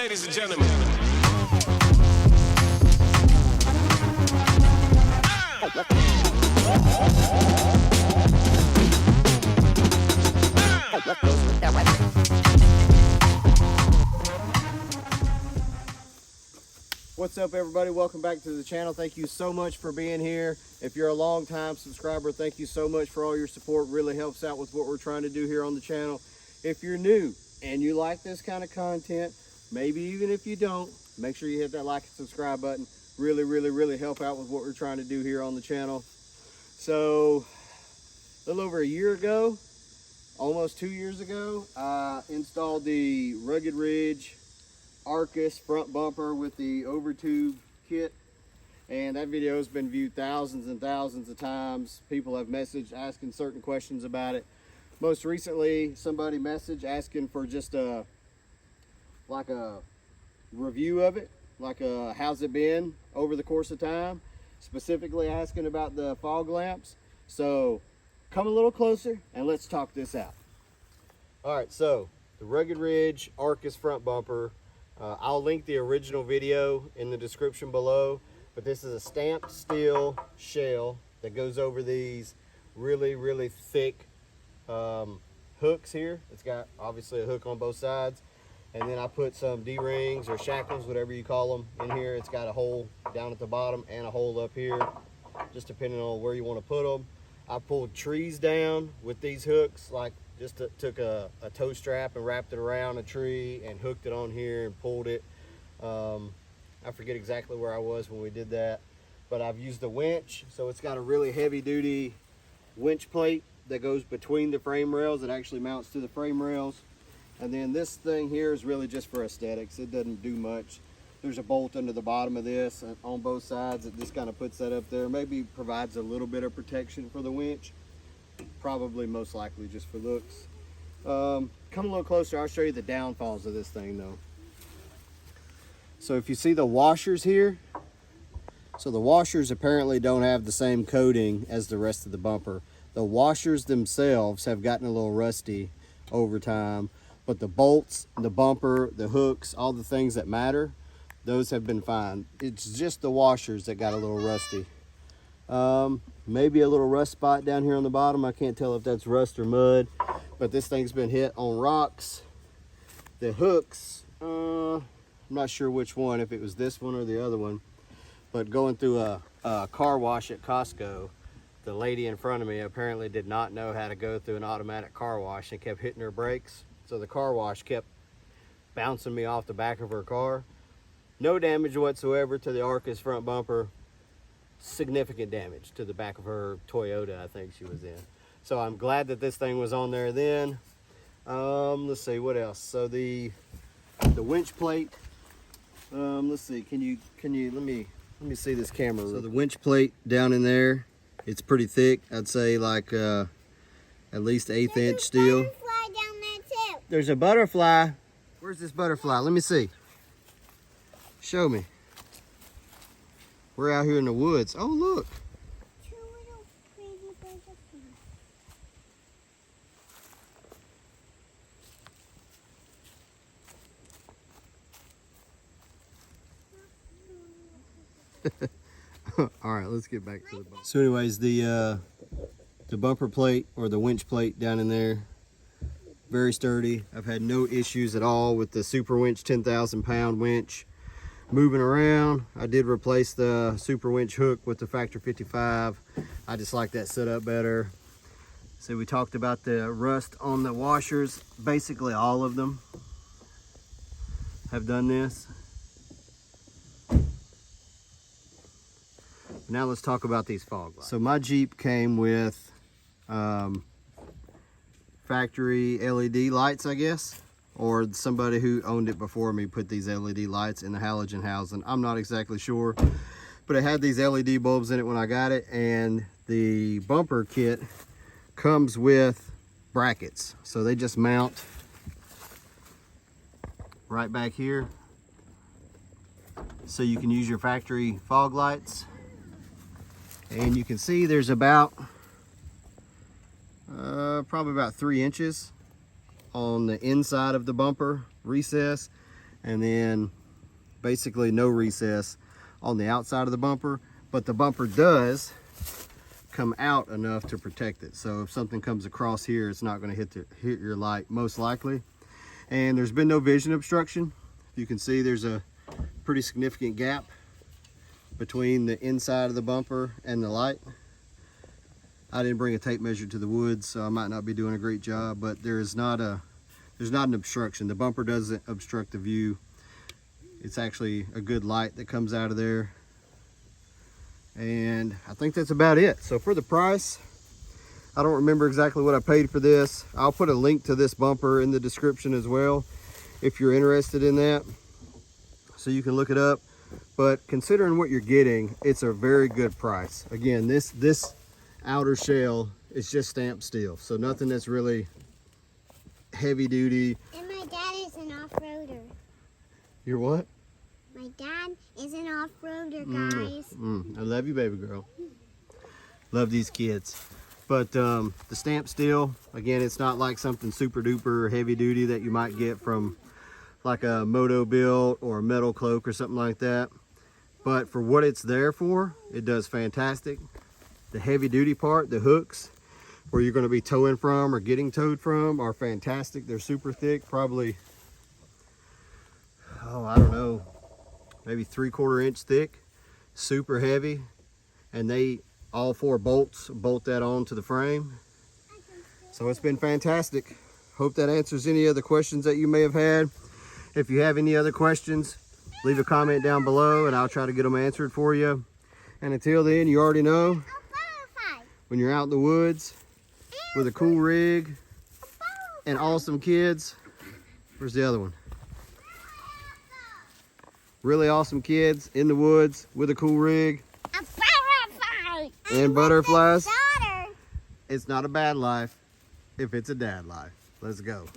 Ladies and gentlemen. What's up, everybody? Welcome back to the channel. Thank you so much for being here. If you're a long time subscriber, thank you so much for all your support. Really helps out with what we're trying to do here on the channel. If you're new and you like this kind of content, maybe even if you don't, make sure you hit that like and subscribe button. Really help out with what we're trying to do here on the channel. So a little over a year ago, almost 2 years ago, I installed the Rugged Ridge Arcus front bumper with the overtube kit, and that video has been viewed thousands and thousands of times. People have messaged asking certain questions about it. Most recently, somebody messaged asking for just a review of it, how's it been over the course of time, specifically asking about the fog lamps. So come a little closer and let's talk this out. All right, so the Rugged Ridge Arcus front bumper, I'll link the original video in the description below, but this is a stamped steel shell that goes over these really thick hooks here. It's got obviously a hook on both sides, and then I put some D-rings or shackles, whatever you call them, in here. It's got a hole down at the bottom and a hole up here, just depending on where you want to put them. I pulled trees down with these hooks, took a tow strap and wrapped it around a tree and hooked it on here and pulled it. I forget exactly where I was when we did that, but I've used a winch. So it's got a really heavy duty winch plate that goes between the frame rails. It actually mounts to the frame rails. And then this thing here is really just for aesthetics. It doesn't do much. There's a bolt under the bottom of this and on both sides. It just kind of puts that up there. Maybe provides a little bit of protection for the winch. Probably most likely just for looks. Come a little closer, I'll show you the downfalls of this thing though. So if you see the washers here, so the washers apparently don't have the same coating as the rest of the bumper. The washers themselves have gotten a little rusty over time, but the bolts, the bumper, the hooks, all the things that matter, those have been fine. It's just the washers that got a little rusty. Maybe a little rust spot down here on the bottom. I can't tell if that's rust or mud, but this thing's been hit on rocks. The hooks, I'm not sure which one, if it was this one or the other one, but going through a car wash at Costco, the lady in front of me apparently did not know how to go through an automatic car wash and kept hitting her brakes. So the car wash kept bouncing me off the back of her car. No damage whatsoever to the Arcus front bumper. Significant damage to the back of her Toyota, I think she was in. So I'm glad that this thing was on there then. Let's see what else. So the winch plate, let's see, can you let me see this camera. So the winch plate down in there, it's pretty thick. I'd say like at least 1/8 inch steel. There's a butterfly down there too. There's a butterfly. Where's this butterfly? Let me see. Show me. We're out here in the woods. Oh, look. Two little pretty butterflies. All right, let's get back to the bumper. So anyways, the bumper plate or the winch plate down in there, very sturdy. I've had no issues at all with the Super Winch 10,000 pound winch moving around. I did replace the Super Winch hook with the Factor 55. I just like that setup better. So we talked about the rust on the washers. Basically all of them have done this. Now let's talk about these fog lights. So my Jeep came with factory LED lights, I guess, or somebody who owned it before me put these LED lights in the halogen housing. I'm not exactly sure, but it had these LED bulbs in it when I got it, and the bumper kit comes with brackets. So they just mount right back here. So you can use your factory fog lights. And you can see there's about probably about 3 inches on the inside of the bumper recess, and then basically no recess on the outside of the bumper, but the bumper does come out enough to protect it. So if something comes across here, it's not going to hit your light most likely. And there's been no vision obstruction. You can see there's a pretty significant gap between the inside of the bumper and the light. I didn't bring a tape measure to the woods, so I might not be doing a great job, but there's not an obstruction. The bumper doesn't obstruct the view. It's actually a good light that comes out of there. And I think that's about it. So for the price, I don't remember exactly what I paid for this. I'll put a link to this bumper in the description as well if you're interested in that, so you can look it up. But considering what you're getting, it's a very good price. Again, this outer shell is just stamped steel, so nothing that's really heavy duty. And my dad is an off-roader. You're what? My dad is an off-roader, guys. I love you, baby girl. Love these kids. But the stamped steel, again, it's not like something super duper heavy duty that you might get from like a moto built or a metal cloak or something like that. But for what it's there for, it does fantastic. The heavy duty part, the hooks, where you're going to be towing from or getting towed from, are fantastic. They're super thick, probably, oh, I don't know, maybe 3/4 inch thick, super heavy. And they, all 4 bolts, bolt that onto the frame. So it's been fantastic. Hope that answers any other questions that you may have had. If you have any other questions, leave a comment down below and I'll try to get them answered for you. And until then, you already know, when you're out in the woods with a cool rig and awesome kids, where's the other one? Really awesome kids in the woods with a cool rig and butterflies. It's not a bad life if it's a dad life. Let's go.